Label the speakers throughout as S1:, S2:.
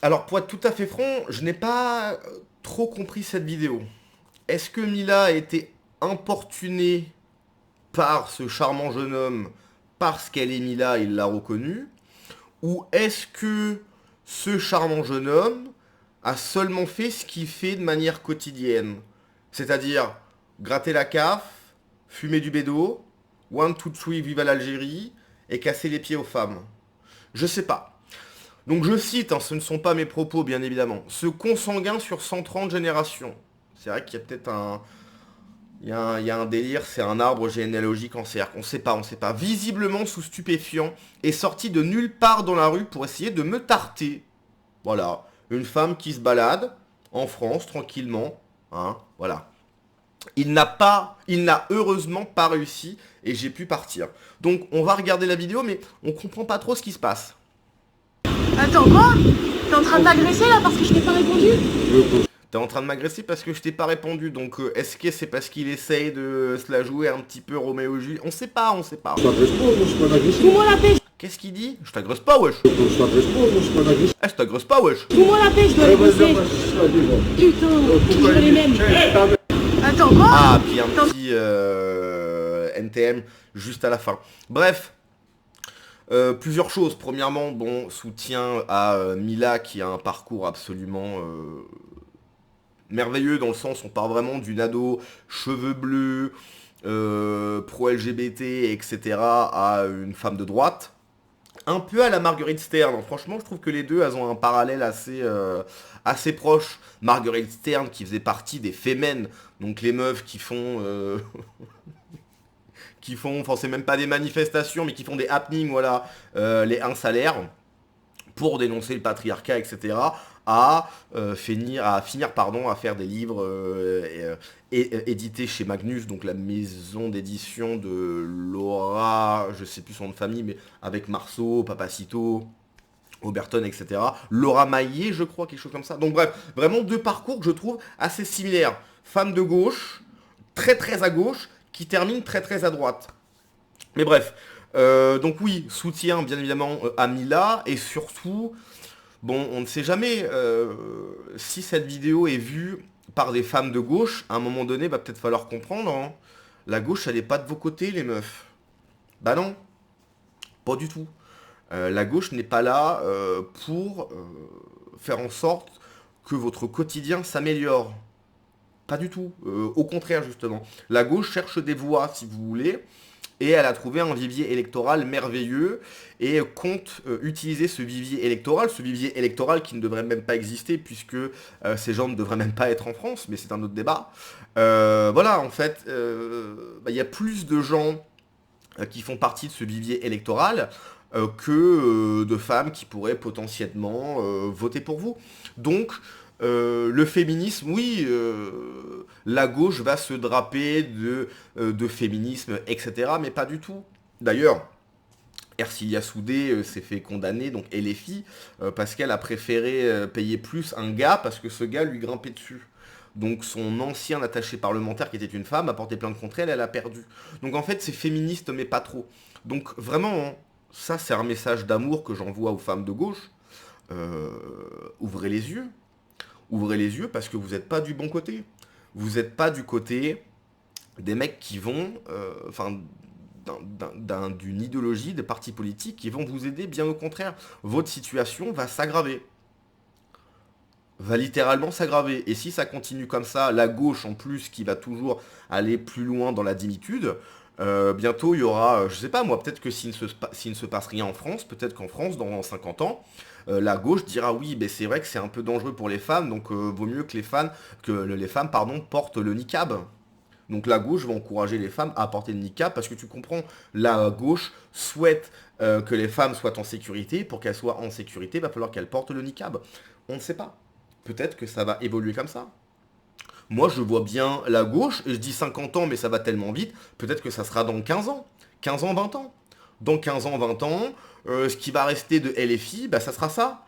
S1: Alors, pour être tout à fait franc, je n'ai pas trop compris cette vidéo. Est-ce que Mila a été importunée par ce charmant jeune homme parce qu'elle est Mila, il l'a reconnue? Ou est-ce que ce charmant jeune homme a seulement fait ce qu'il fait de manière quotidienne? C'est-à-dire gratter la CAF, fumer du bédo, one, two, three, viva l'Algérie, et casser les pieds aux femmes. Je sais pas. Donc je cite, hein, ce ne sont pas mes propos bien évidemment, ce consanguin sur 130 générations. C'est vrai qu'il y a peut-être un... il y a un délire, c'est un arbre généalogique en cercle. On sait pas, on sait pas. Visiblement sous stupéfiant, est sorti de nulle part dans la rue pour essayer de me tarter. Voilà. Une femme qui se balade en France tranquillement. Hein, voilà. Il n'a heureusement pas réussi et j'ai pu partir. Donc on va regarder la vidéo mais on comprend pas trop ce qui se passe.
S2: Attends, quoi? T'es en train de m'agresser là parce que je t'ai pas répondu?
S1: T'es en train de m'agresser parce que je t'ai pas répondu, donc est-ce que c'est parce qu'il essaye de se la jouer un petit peu Roméo et Julie? On sait pas, on sait pas.
S3: Je t'agresse pas, moi je suis pas un agressif.
S2: Fous-moi la paix!
S1: Qu'est-ce qu'il dit? Je t'agresse pas, wesh.
S3: Je t'agresse pas, moi je suis pas un agressif.
S1: Eh, je t'agresse pas, wesh.
S2: Fous-moi la paix, je dois
S3: Eh,
S2: les
S3: vas-y,
S2: bosser!
S3: vas-y,
S2: Putain, toujours les mêmes! Attends, quoi?
S1: Ah, puis un petit NTM juste à la fin. Bref, plusieurs choses. Premièrement, bon, soutien à Mila qui a un parcours absolument merveilleux dans le sens on part vraiment d'une ado, cheveux bleus, pro-LGBT, etc. à une femme de droite. Un peu à la Marguerite Stern. Franchement, je trouve que les deux, elles ont un parallèle assez proche. Marguerite Stern qui faisait partie des Femen, donc les meufs qui font... enfin c'est même pas des manifestations, mais qui font des happenings, voilà, les insalaires, pour dénoncer le patriarcat, etc., à finir à faire des livres édités chez Magnus, donc la maison d'édition de Laura, je sais plus son nom de famille, mais avec Marceau, Papacito, Oberton, etc. Laura Maillet, je crois, quelque chose comme ça. Donc bref, vraiment deux parcours que je trouve assez similaires. Femme de gauche, très très à gauche, qui termine très très à droite. Mais bref, donc oui, soutien bien évidemment à Mila, et surtout, bon, on ne sait jamais si cette vidéo est vue par des femmes de gauche, à un moment donné, va peut-être falloir comprendre, hein. La gauche, elle n'est pas de vos côtés, les meufs. Bah non, pas du tout. La gauche n'est pas là pour faire en sorte que votre quotidien s'améliore. Pas du tout. Au contraire, justement. La gauche cherche des voix, si vous voulez, et elle a trouvé un vivier électoral merveilleux et compte utiliser ce vivier électoral qui ne devrait même pas exister puisque ces gens ne devraient même pas être en France, mais c'est un autre débat. Voilà, en fait, il y a plus de gens qui font partie de ce vivier électoral que de femmes qui pourraient potentiellement voter pour vous. Donc, le féminisme, oui, la gauche va se draper de féminisme, etc., mais pas du tout. D'ailleurs, Ercilia Soudé s'est fait condamner, donc LFI, parce qu'elle a préféré payer plus un gars, parce que ce gars lui grimpait dessus. Donc son ancien attaché parlementaire, qui était une femme, a porté plainte contre elle, elle a perdu. Donc en fait, c'est féministe, mais pas trop. Donc vraiment, hein, ça c'est un message d'amour que j'envoie aux femmes de gauche. Euh, ouvrez les yeux. Ouvrez les yeux parce que vous n'êtes pas du bon côté. Vous n'êtes pas du côté des mecs qui vont, d'une idéologie, des partis politiques qui vont vous aider, bien au contraire. Votre situation va s'aggraver. Va littéralement s'aggraver. Et si ça continue comme ça, la gauche en plus qui va toujours aller plus loin dans la dimitude, bientôt il y aura, je sais pas moi, peut-être que s'il ne se passe rien en France, peut-être qu'en France, dans 50 ans, la gauche dira oui, mais c'est vrai que c'est un peu dangereux pour les femmes, donc vaut mieux que les femmes portent le niqab. Donc la gauche va encourager les femmes à porter le niqab parce que tu comprends, la gauche souhaite que les femmes soient en sécurité. Pour qu'elles soient en sécurité, il va falloir qu'elles portent le niqab. On ne sait pas. Peut-être que ça va évoluer comme ça. Moi, je vois bien la gauche, et je dis 50 ans, mais ça va tellement vite, peut-être que ça sera dans 15 ans. 15 ans, 20 ans. Dans 15 ans, 20 ans, ce qui va rester de LFI, bah, ça sera ça.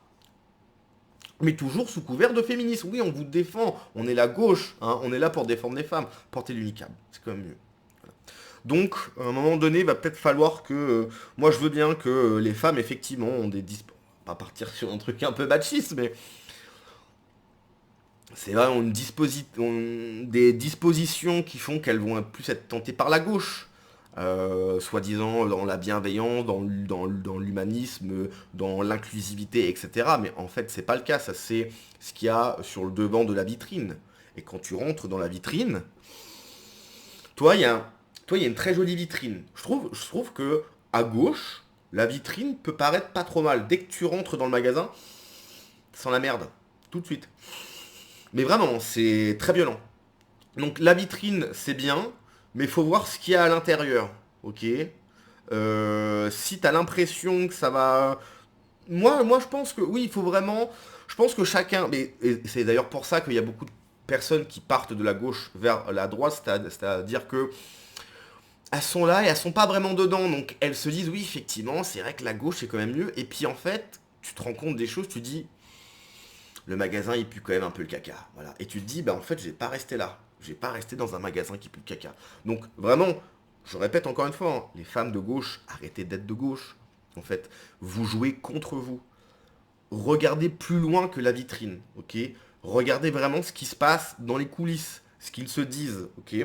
S1: Mais toujours sous couvert de féminisme. Oui, on vous défend, on est la gauche, hein, on est là pour défendre les femmes. Portez l'unicam, c'est quand même mieux. Donc, à un moment donné, il va peut-être falloir que... moi, je veux bien que les femmes, effectivement, ont pas partir sur un truc un peu machiste, mais c'est vraiment des dispositions qui font qu'elles vont plus être tentées par la gauche. Soi-disant dans la bienveillance, dans l'humanisme, dans l'inclusivité, etc. Mais en fait, c'est pas le cas. Ça, c'est ce qu'il y a sur le devant de la vitrine. Et quand tu rentres dans la vitrine, toi, il y a une très jolie vitrine. Je trouve que à gauche, la vitrine peut paraître pas trop mal. Dès que tu rentres dans le magasin, ça sent la merde. Tout de suite. Mais vraiment, c'est très violent. Donc la vitrine, c'est bien, mais il faut voir ce qu'il y a à l'intérieur. Ok. Si t'as l'impression que ça va... Moi, je pense que oui, il faut vraiment... Je pense que chacun... Mais et c'est d'ailleurs pour ça qu'il y a beaucoup de personnes qui partent de la gauche vers la droite, c'est-à-dire que elles sont là et elles sont pas vraiment dedans. Donc elles se disent, oui, effectivement, c'est vrai que la gauche est quand même mieux. Et puis en fait, tu te rends compte des choses, tu dis, le magasin il pue quand même un peu le caca. Voilà. Et tu te dis, bah en fait, je vais pas rester là. Je vais pas rester dans un magasin qui pue le caca. Donc vraiment, je répète encore une fois, hein, les femmes de gauche, arrêtez d'être de gauche. En fait, vous jouez contre vous. Regardez plus loin que la vitrine, ok? Regardez vraiment ce qui se passe dans les coulisses, ce qu'ils se disent, ok?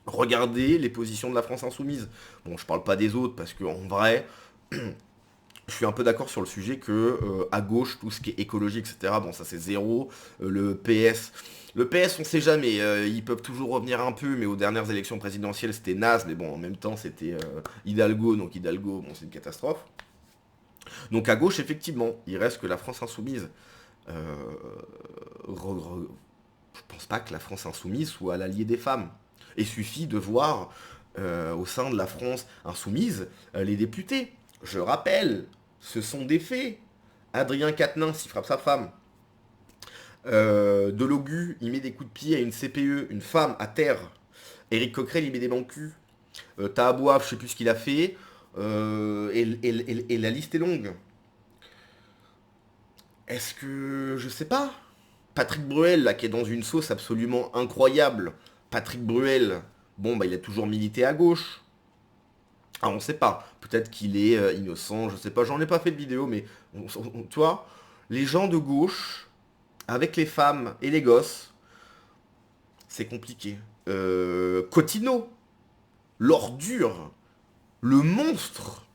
S1: Regardez les positions de la France insoumise. Bon, je parle pas des autres parce que en vrai, je suis un peu d'accord sur le sujet que à gauche, tout ce qui est écologie, etc., bon, ça c'est zéro. Le PS, on sait jamais. Ils peuvent toujours revenir un peu, mais aux dernières élections présidentielles, c'était naze. Mais bon, en même temps, c'était Hidalgo. Donc Hidalgo, bon, c'est une catastrophe. Donc à gauche, effectivement, il reste que la France insoumise. Euh, je pense pas que la France insoumise soit l'allié des femmes. Il suffit de voir au sein de la France insoumise les députés. Je rappelle, ce sont des faits. Adrien Quatennens, il frappe sa femme. Delogu, il met des coups de pied à une CPE, une femme à terre. Éric Coquerel, il met des bancs cul. Tahabouaf, je sais plus ce qu'il a fait. Et la liste est longue. Est-ce que... Je sais pas. Patrick Bruel, là, qui est dans une sauce absolument incroyable. Patrick Bruel, bon, bah, il a toujours milité à gauche. Ah, on sait pas. Peut-être qu'il est innocent, je sais pas. J'en ai pas fait de vidéo, mais... tu vois, les gens de gauche, avec les femmes et les gosses, c'est compliqué. Cotino, l'ordure, le monstre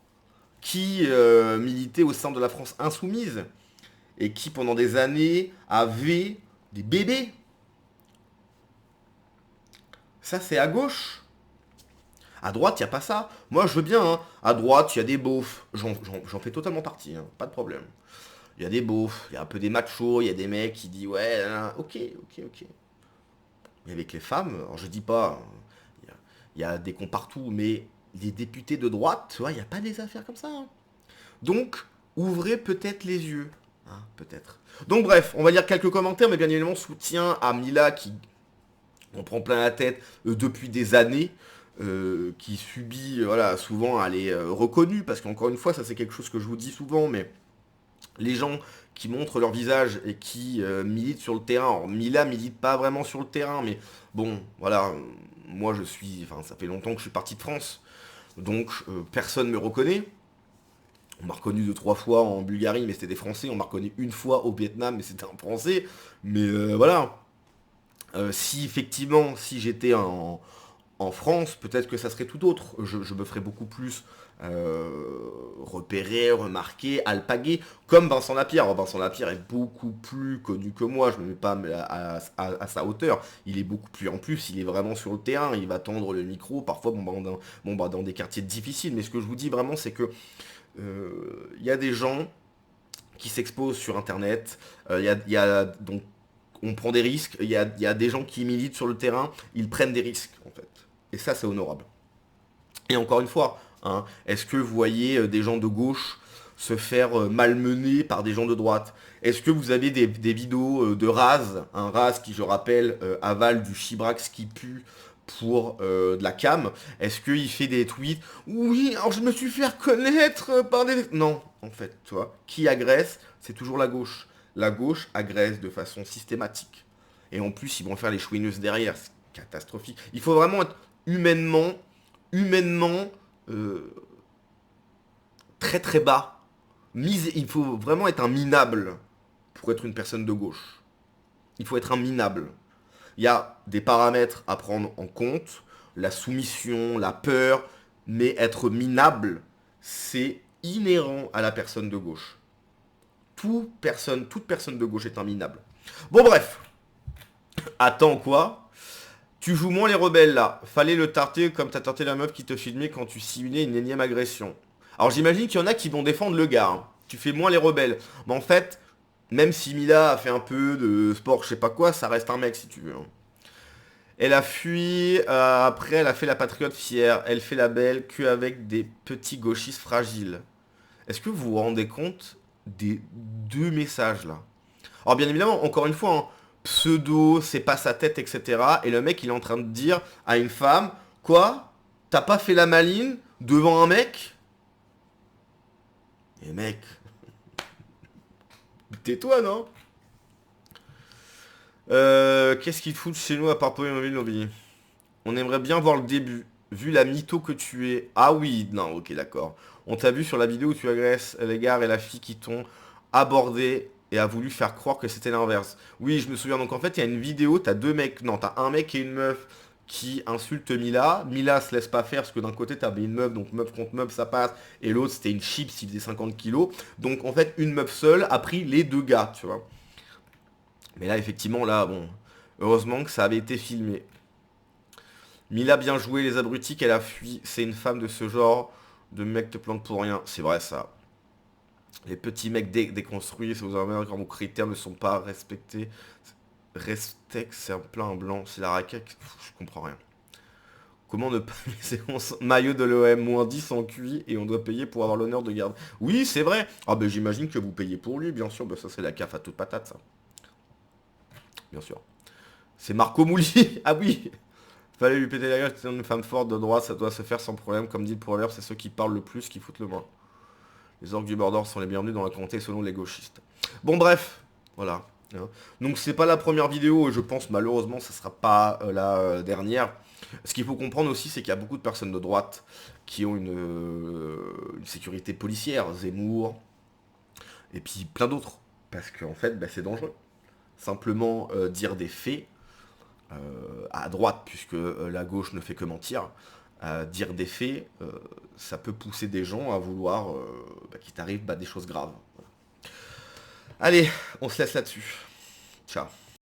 S1: qui militait au sein de la France insoumise et qui pendant des années avait des bébés. Ça c'est à gauche. À droite, il n'y a pas ça. Moi je veux bien, hein. À droite, il y a des beaufs. J'en fais totalement partie, hein. Pas de problème. Il y a des beaufs, il y a un peu des machos, il y a des mecs qui disent ouais, ok. Mais avec les femmes, alors je dis pas, il y a des cons partout, mais les députés de droite, tu vois, il n'y a pas des affaires comme ça, hein. Donc, ouvrez peut-être les yeux. Hein, peut-être. Donc bref, on va lire quelques commentaires, mais bien évidemment, soutien à Mila qui on prend plein la tête depuis des années, qui subit, voilà, souvent elle est reconnue, parce qu'encore une fois, ça c'est quelque chose que je vous dis souvent, mais les gens qui montrent leur visage et qui militent sur le terrain, alors Mila milite pas vraiment sur le terrain, mais bon, voilà, moi je suis, enfin ça fait longtemps que je suis parti de France, donc personne me reconnaît. On m'a reconnu 2-3 fois en Bulgarie, mais c'était des Français. On m'a reconnu une fois au Vietnam, mais c'était un Français. Mais voilà. Si effectivement, si j'étais en France, peut-être que ça serait tout autre. Je me ferais beaucoup plus repérer, remarquer, alpaguer, comme Vincent Lapierre. Alors, Vincent Lapierre est beaucoup plus connu que moi, je ne me mets pas à sa hauteur. Il est beaucoup plus, en plus, il est vraiment sur le terrain, il va tendre le micro, parfois dans des quartiers difficiles. Mais ce que je vous dis vraiment, c'est que y a des gens qui s'exposent sur internet, donc on prend des risques, il y a des gens qui militent sur le terrain, ils prennent des risques en fait. Et ça c'est honorable. Et encore une fois, hein, est-ce que vous voyez des gens de gauche se faire malmener par des gens de droite? Est-ce que vous avez des vidéos de Raz, un Raz qui je rappelle avale du Chibrax qui pue pour de la cam? Est-ce qu'il fait des tweets? Oui, alors je me suis fait reconnaître par des... Non, en fait, tu vois, qui agresse, c'est toujours la gauche. La gauche agresse de façon systématique. Et en plus, ils vont faire les chouineuses derrière, c'est catastrophique. Il faut vraiment être humainement, très très bas il faut vraiment être un minable pour être une personne de gauche. Il faut être un minable. Il y a des paramètres à prendre en compte, la soumission, la peur, mais être minable, c'est inhérent à la personne de gauche. Toute personne de gauche est un minable. Bon bref. Attends quoi? Tu joues moins les rebelles là. Fallait le tarter comme t'as tarté la meuf qui te filmait quand tu simulais une énième agression. Alors j'imagine qu'il y en a qui vont défendre le gars. Hein. Tu fais moins les rebelles. Mais en fait, même si Mila a fait un peu de sport, je sais pas quoi, ça reste un mec si tu veux. Hein. Elle a fui, après elle a fait la patriote fière. Elle fait la belle qu'avec des petits gauchistes fragiles. Est-ce que vous vous rendez compte des deux messages là? Alors bien évidemment, encore une fois, hein, pseudo, c'est pas sa tête, etc. Et le mec, il est en train de dire à une femme, quoi? T'as pas fait la maline devant un mec? Et mec, tais-toi, non? Qu'est-ce qu'ils foutent chez nous à part Pokémon Lobby? On aimerait bien voir le début. Vu la mytho que tu es. Ah oui, non, ok, d'accord. On t'a vu sur la vidéo où tu agresses les gars et la fille qui t'ont abordé et a voulu faire croire que c'était l'inverse. Oui, je me souviens. Donc en fait, il y a une vidéo, t'as deux mecs. Non, t'as un mec et une meuf qui insultent Mila. Mila se laisse pas faire parce que d'un côté, t'avais une meuf, donc meuf contre meuf, ça passe. Et l'autre, c'était une chips, il faisait 50 kilos. Donc en fait, une meuf seule a pris les deux gars, tu vois. Mais là, effectivement, là, bon, heureusement que ça avait été filmé. Mila bien joué, les abrutis qu'elle a fui. C'est une femme de ce genre de mec te plante pour rien. C'est vrai ça. Les petits mecs déconstruits, c'est aux armées quand vos critères ne sont pas respectés. Restex, c'est un plein blanc. C'est la raquette. Je comprends rien. Comment ne pas laisser maillot de l'OM moins 10 en QI et on doit payer pour avoir l'honneur de garder. Oui, c'est vrai. Ah ben j'imagine que vous payez pour lui, bien sûr. Ben, ça c'est la CAF à toute patate, ça. Bien sûr. C'est Marco Mouli. Ah oui. Fallait lui péter la gueule, c'est une femme forte de droite, ça doit se faire sans problème. Comme dit le proverbe, c'est ceux qui parlent le plus qui foutent le moins. Les orques du Mordor sont les bienvenus dans la comté selon les gauchistes. Bon bref, voilà. Hein. Donc c'est pas la première vidéo, et je pense malheureusement ça sera pas dernière. Ce qu'il faut comprendre aussi, c'est qu'il y a beaucoup de personnes de droite qui ont une sécurité policière, Zemmour, et puis plein d'autres. Parce qu'en fait, bah, c'est dangereux. Simplement dire des faits, à droite, puisque la gauche ne fait que mentir, dire des faits, ça peut pousser des gens à vouloir qu'il t'arrive des choses graves. Voilà. Allez, on se laisse là-dessus. Ciao.